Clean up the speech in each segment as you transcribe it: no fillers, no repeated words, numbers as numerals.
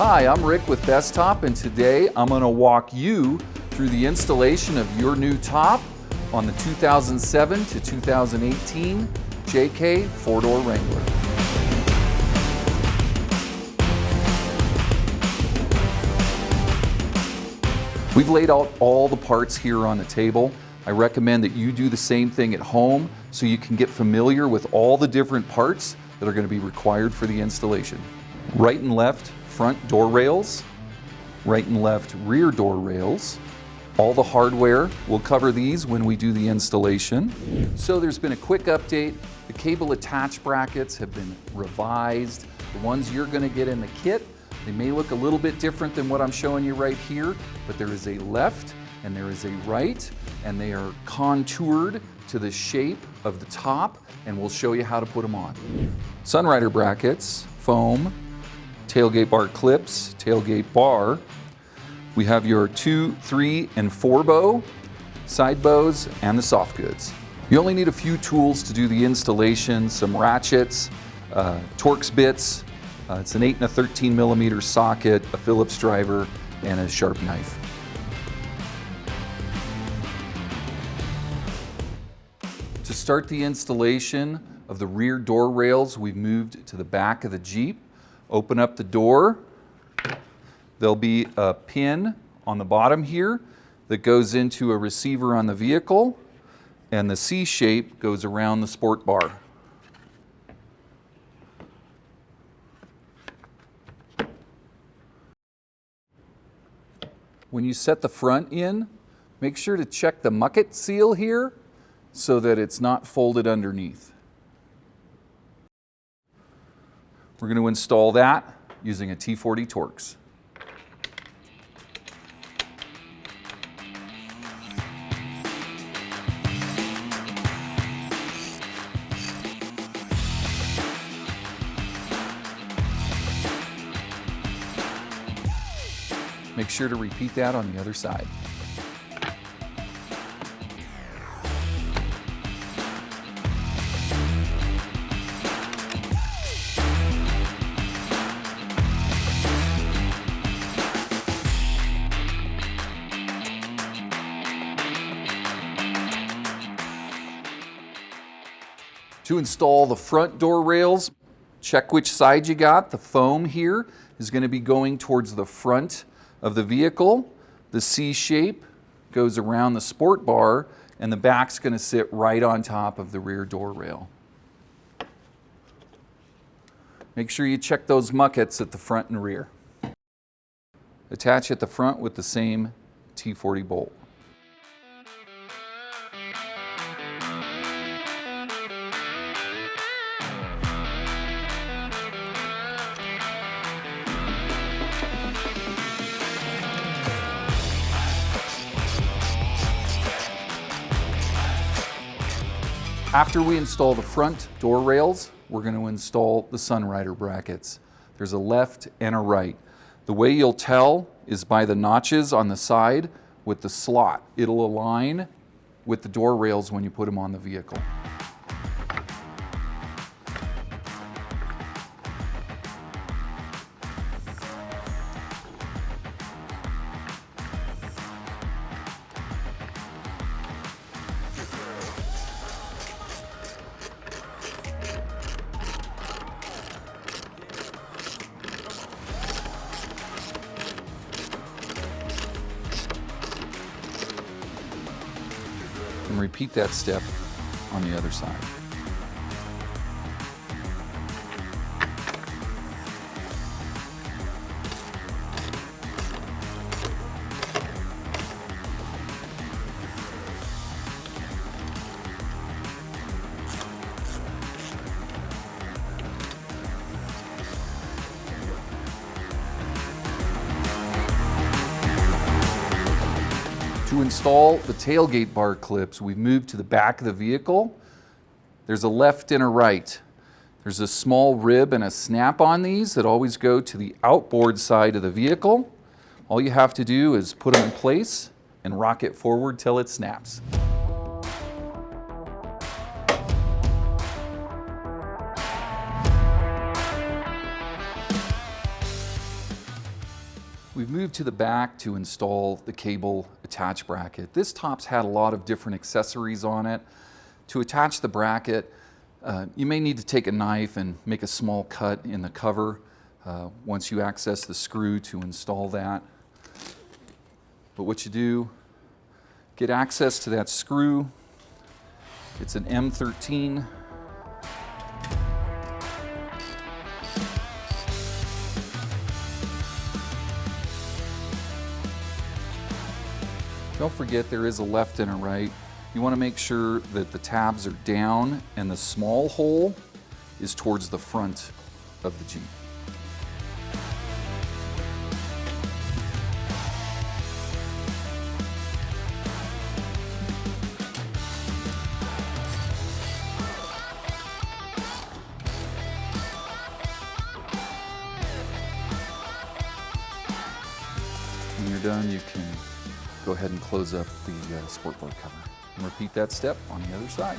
Hi, I'm Rick with Best Top, and today I'm going to walk you through the installation of your new top on the 2007 to 2018 JK 4-door Wrangler. We've laid out all the parts here on the table. I recommend that you do the same thing at home so you can get familiar with all the different parts that are going to be required for the installation. Right and left front door rails, right and left rear door rails. All the hardware, we'll cover these when we do the installation. So there's been a quick update. The cable attach brackets have been revised. The ones you're going to get in the kit, they may look a little bit different than what I'm showing you right here, but there is a left and there is a right, and they are contoured to the shape of the top, and we'll show you how to put them on. Sunrider brackets, foam, tailgate bar clips, tailgate bar. We have your 2, 3, and 4 bow, side bows, and the soft goods. You only need a few tools to do the installation, some ratchets, Torx bits, it's an 8 and a 13 millimeter socket, a Phillips driver, and a sharp knife. To start the installation of the rear door rails, we've moved to the back of the Jeep. Open up the door. There'll be a pin on the bottom here that goes into a receiver on the vehicle, and the C shape goes around the sport bar. When you set the front in, make sure to check the mucket seal here so that it's not folded underneath. We're going to install that using a T40 Torx. Make sure to repeat that on the other side. To install the front door rails, check which side you got. The foam here is going to be going towards the front of the vehicle. The C shape goes around the sport bar, and the back's going to sit right on top of the rear door rail. Make sure you check those muckets at the front and rear. Attach at the front with the same T40 bolt. After we install the front door rails, we're going to install the Sunrider brackets. There's a left and a right. The way you'll tell is by the notches on the side with the slot. It'll align with the door rails when you put them on the vehicle. And repeat that step on the other side. To install the tailgate bar clips, we've moved to the back of the vehicle. There's a left and a right. There's a small rib and a snap on these that always go to the outboard side of the vehicle. All you have to do is put them in place and rock it forward till it snaps. We've moved to the back to install the cable attach bracket. This top's had a lot of different accessories on it. To attach the bracket, you may need to take a knife and make a small cut in the cover once you access the screw to install that. But what you do, get access to that screw. It's an M13. Don't forget there is a left and a right. You want to make sure that the tabs are down and the small hole is towards the front of the Jeep. When you're done, you can go ahead and close up the sport bar cover. And repeat that step on the other side.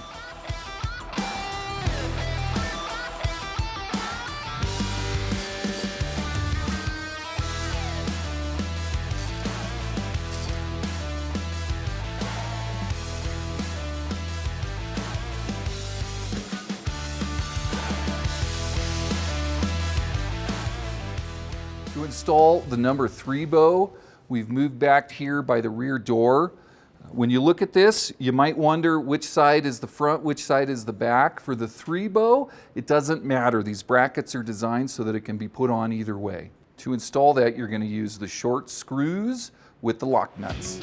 To install the number 3 bow, we've moved back here by the rear door. When you look at this, you might wonder which side is the front, which side is the back. For the 3 bow, it doesn't matter. These brackets are designed so that it can be put on either way. To install that, you're going to use the short screws with the lock nuts.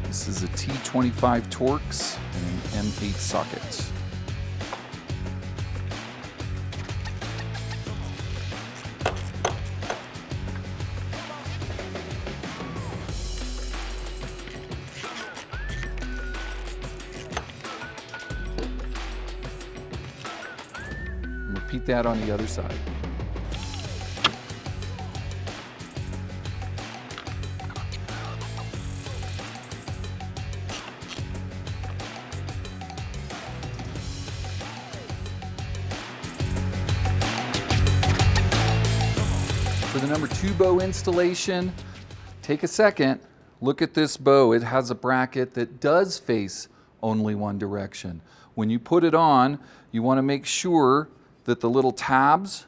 This is a T25 Torx and an M8 socket. And repeat that on the other side. For the number 2 bow installation, take a second, look at this bow. It has a bracket that does face only one direction. When you put it on, you want to make sure that the little tabs,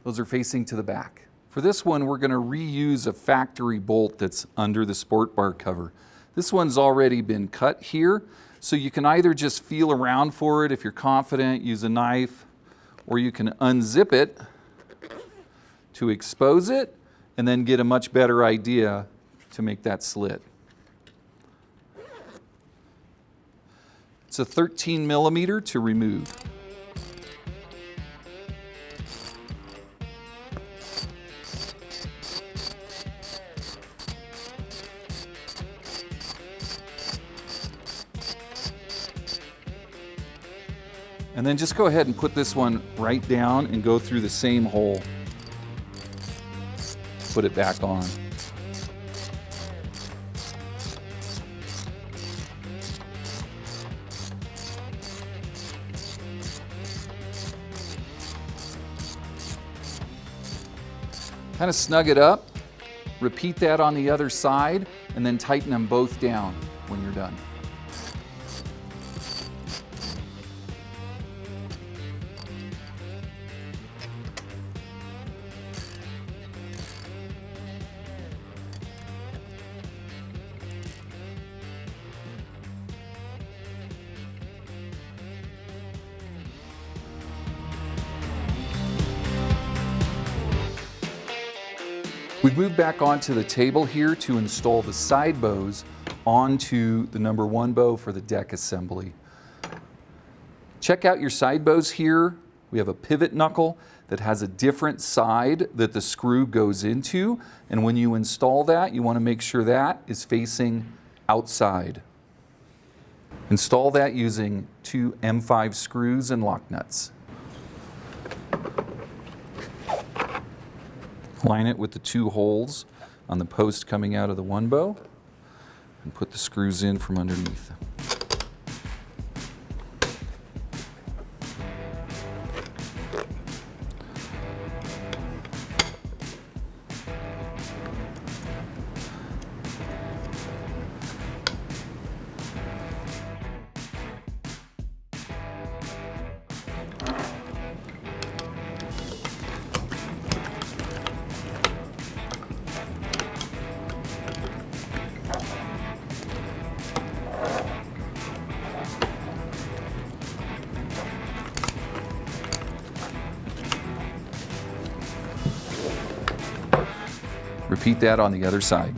those are facing to the back. For this one, we're going to reuse a factory bolt that's under the sport bar cover. This one's already been cut here, so you can either just feel around for it if you're confident, use a knife, or you can unzip it to expose it and then get a much better idea to make that slit. It's a 13 millimeter to remove. And then just go ahead and put this one right down and go through the same hole. Put it back on. Kind of snug it up, repeat that on the other side, and then tighten them both down when you're done. We've moved back onto the table here to install the side bows onto the number 1 bow for the deck assembly. Check out your side bows here. We have a pivot knuckle that has a different side that the screw goes into, and when you install that, you want to make sure that is facing outside. Install that using 2 M5 screws and lock nuts. Line it with the 2 holes on the post coming out of the one bow and put the screws in from underneath. Repeat that on the other side.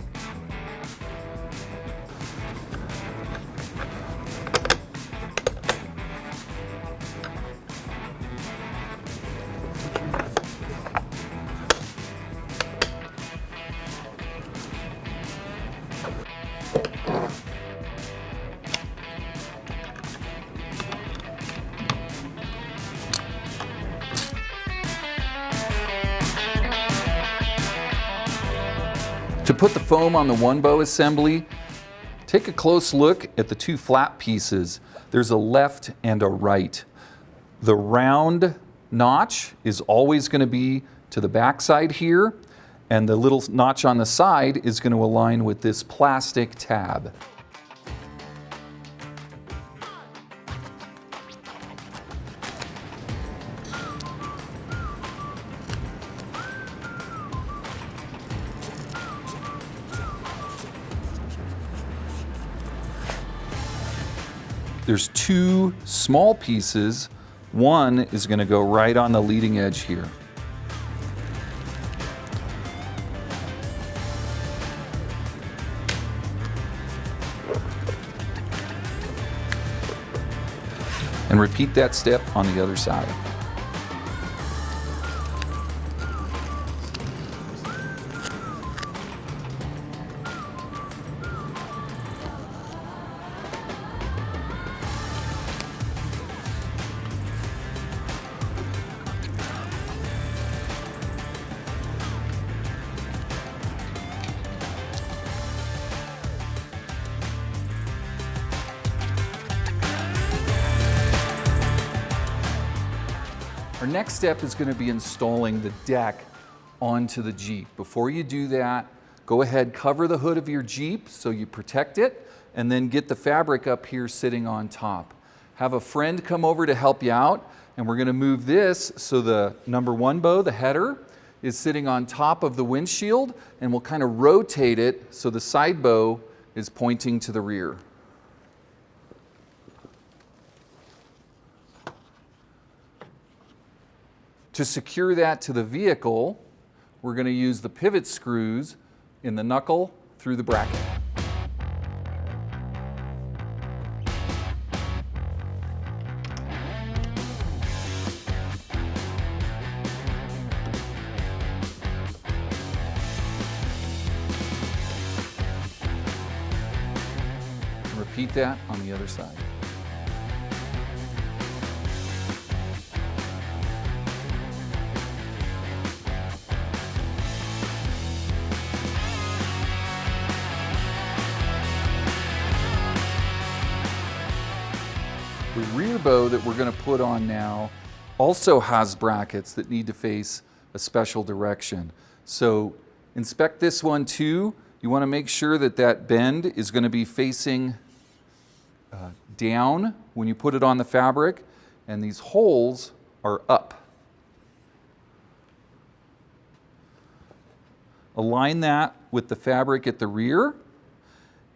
To put the foam on the one bow assembly, take a close look at the 2 flap pieces. There's a left and a right. The round notch is always going to be to the back side here, and the little notch on the side is going to align with this plastic tab. There's 2 small pieces. One is going to go right on the leading edge here. And repeat that step on the other side. Our next step is going to be installing the deck onto the Jeep. Before you do that, go ahead, cover the hood of your Jeep so you protect it, and then get the fabric up here sitting on top. Have a friend come over to help you out, and we're going to move this so the number 1 bow, the header, is sitting on top of the windshield, and we'll kind of rotate it so the side bow is pointing to the rear. To secure that to the vehicle, we're going to use the pivot screws in the knuckle through the bracket. And repeat that on the other side. The rear bow that we're going to put on now also has brackets that need to face a special direction. So inspect this one too. You want to make sure that that bend is going to be facing down when you put it on the fabric, and these holes are up. Align that with the fabric at the rear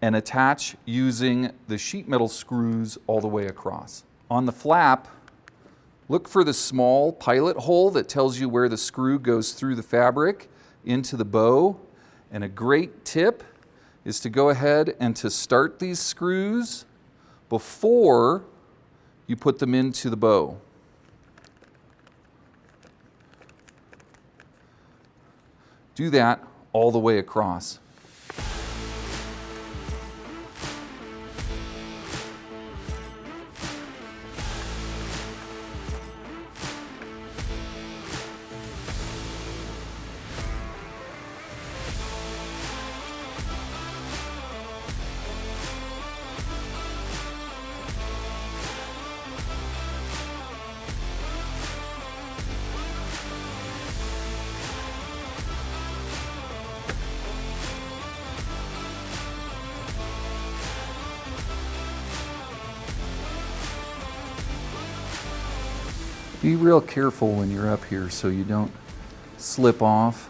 and attach using the sheet metal screws all the way across. On the flap, look for the small pilot hole that tells you where the screw goes through the fabric into the bow. And a great tip is to go ahead and to start these screws before you put them into the bow. Do that all the way across. Be real careful when you're up here so you don't slip off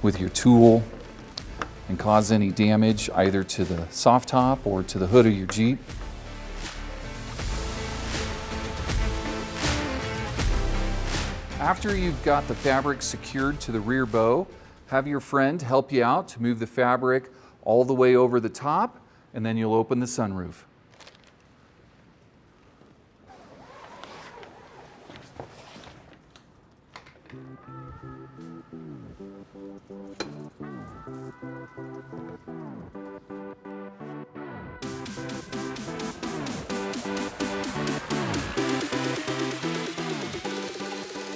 with your tool and cause any damage either to the soft top or to the hood of your Jeep. After you've got the fabric secured to the rear bow, have your friend help you out to move the fabric all the way over the top, and then you'll open the sunroof.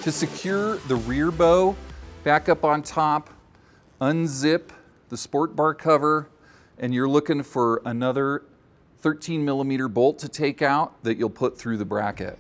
To secure the rear bow, back up on top, unzip the sport bar cover, and you're looking for another 13mm bolt to take out that you'll put through the bracket.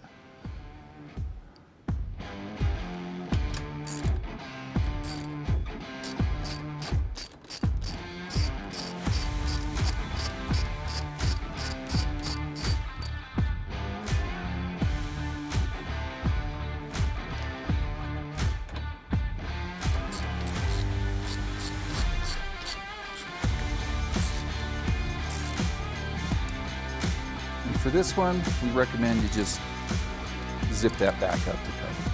For this one, we recommend you just zip that back up to cover.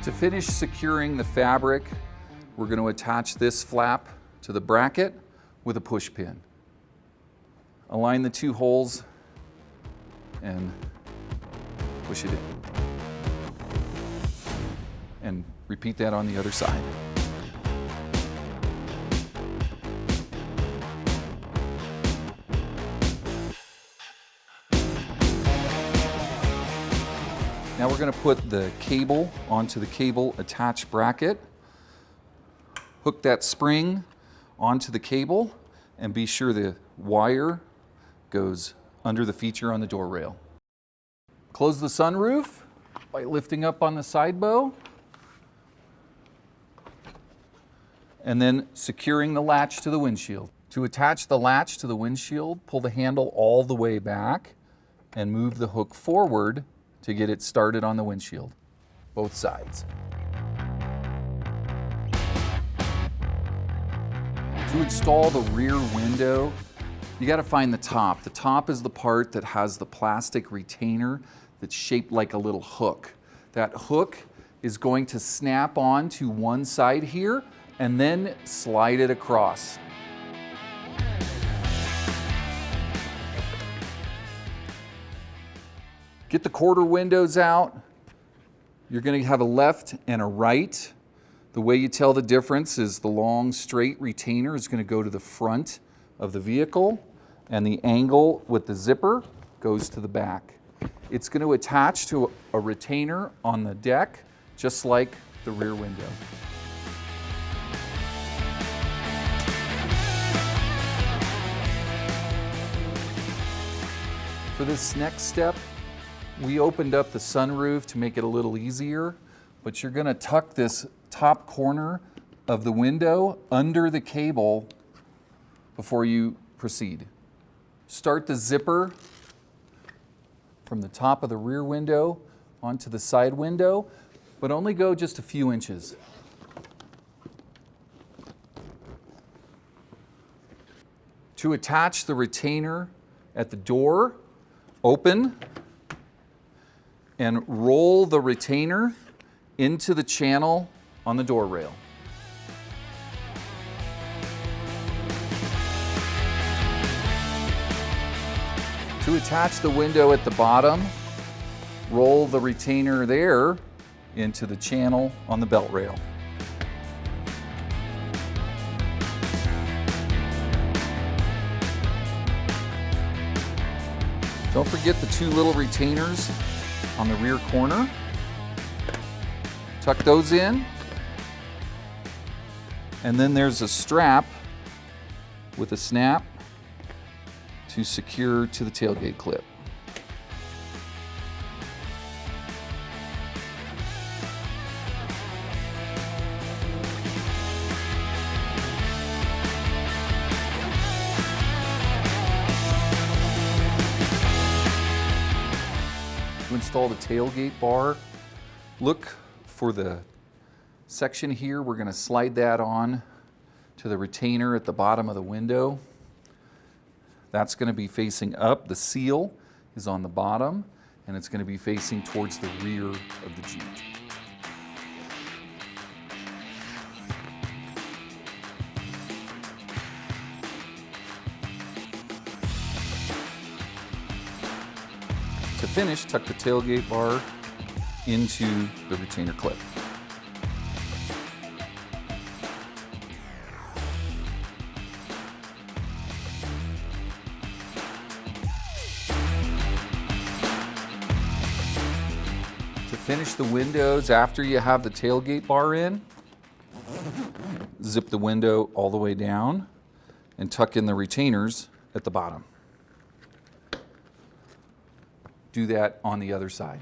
To finish securing the fabric, we're going to attach this flap to the bracket with a push pin. Align the two holes and push it in. And repeat that on the other side. Now we're going to put the cable onto the cable attach bracket. Hook that spring onto the cable and be sure the wire goes under the feature on the door rail. Close the sunroof by lifting up on the side bow and then securing the latch to the windshield. To attach the latch to the windshield, pull the handle all the way back and move the hook forward to get it started on the windshield, both sides. To install the rear window, you got to find the top. The top is the part that has the plastic retainer that's shaped like a little hook. That hook is going to snap on to one side here and then slide it across. Get the quarter windows out. You're going to have a left and a right. The way you tell the difference is the long straight retainer is going to go to the front of the vehicle and the angle with the zipper goes to the back. It's going to attach to a retainer on the deck just like the rear window. For this next step, we opened up the sunroof to make it a little easier, but you're going to tuck this top corner of the window under the cable before you proceed. Start the zipper from the top of the rear window onto the side window. but only go just a few inches. To attach the retainer at the door, open and roll the retainer into the channel on the door rail. To attach the window at the bottom, roll the retainer there into the channel on the belt rail. Don't forget the two little retainers on the rear corner. Tuck those in. And then there's a strap with a snap to secure to the tailgate clip. To install the tailgate bar, look for the section here. We're going to slide that on to the retainer at the bottom of the window. That's going to be facing up. The seal is on the bottom, and it's going to be facing towards the rear of the Jeep. To finish, tuck the tailgate bar into the retainer clip. To finish the windows after you have the tailgate bar in, zip the window all the way down and tuck in the retainers at the bottom. Do that on the other side.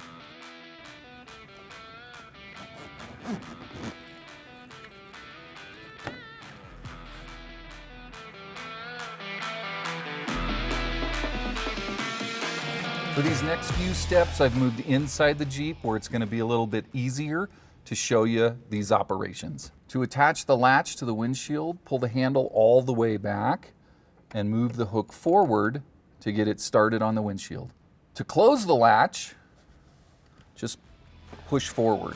For these next few steps, I've moved inside the Jeep where it's going to be a little bit easier to show you these operations. To attach the latch to the windshield, pull the handle all the way back and move the hook forward to get it started on the windshield. To close the latch, just push forward.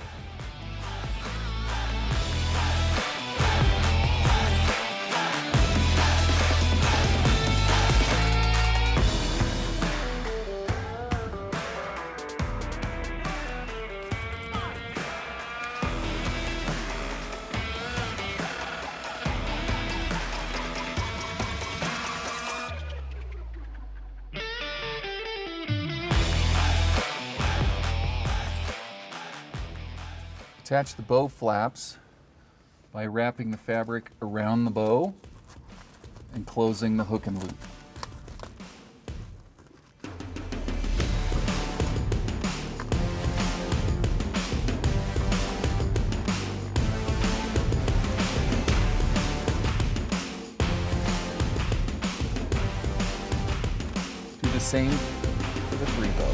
Attach the bow flaps by wrapping the fabric around the bow and closing the hook and loop. Do the same for the three bow.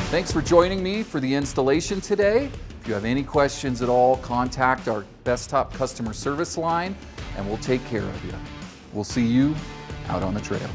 Thanks for joining me for the installation today. If you have any questions at all, contact our Desktop customer service line and we'll take care of you. We'll see you out on the trail.